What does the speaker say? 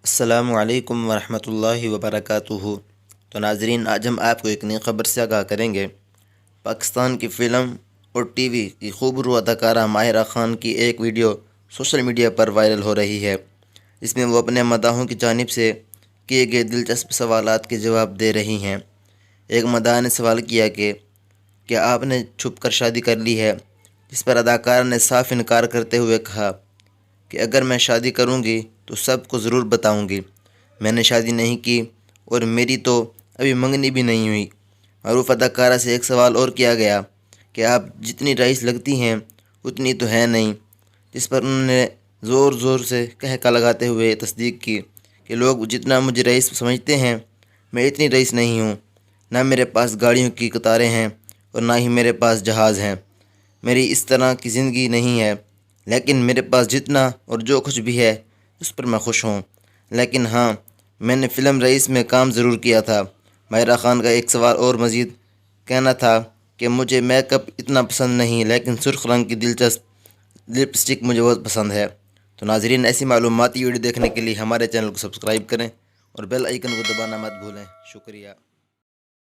السلام علیکم ورحمۃ اللہ وبرکاتہ۔ تو ناظرین، آج ہم آپ کو ایک نئی خبر سے آگاہ کریں گے۔ پاکستان کی فلم اور ٹی وی کی خوبرو اداکارہ ماہرہ خان کی ایک ویڈیو سوشل میڈیا پر وائرل ہو رہی ہے۔ اس میں وہ اپنے مداحوں کی جانب سے کیے گئے دلچسپ سوالات کے جواب دے رہی ہیں۔ ایک مداح نے سوال کیا کہ کیا آپ نے چھپ کر شادی کر لی ہے، جس پر اداکارہ نے صاف انکار کرتے ہوئے کہا کہ اگر میں شادی کروں گی تو سب کو ضرور بتاؤں گی۔ میں نے شادی نہیں کی اور میری تو ابھی منگنی بھی نہیں ہوئی۔ معروف اداکارہ سے ایک سوال اور کیا گیا کہ آپ جتنی رئیس لگتی ہیں اتنی تو ہیں نہیں، جس پر انہوں نے زور زور سے کہکا لگاتے ہوئے تصدیق کی کہ لوگ جتنا مجھے رئیس سمجھتے ہیں میں اتنی رئیس نہیں ہوں۔ نہ میرے پاس گاڑیوں کی قطاریں ہیں اور نہ ہی میرے پاس جہاز ہیں۔ میری اس طرح کی زندگی نہیں ہے، لیکن میرے پاس جتنا اور جو کچھ بھی ہے اس پر میں خوش ہوں۔ لیکن ہاں، میں نے فلم رئیس میں کام ضرور کیا تھا۔ ماہرہ خان کا ایک سوال اور مزید کہنا تھا کہ مجھے میک اپ اتنا پسند نہیں، لیکن سرخ رنگ کی دلچسپ لپسٹک مجھے بہت پسند ہے۔ تو ناظرین، ایسی معلوماتی ویڈیو دیکھنے کے لیے ہمارے چینل کو سبسکرائب کریں اور بیل آئیکن کو دبانا مت بھولیں۔ شکریہ۔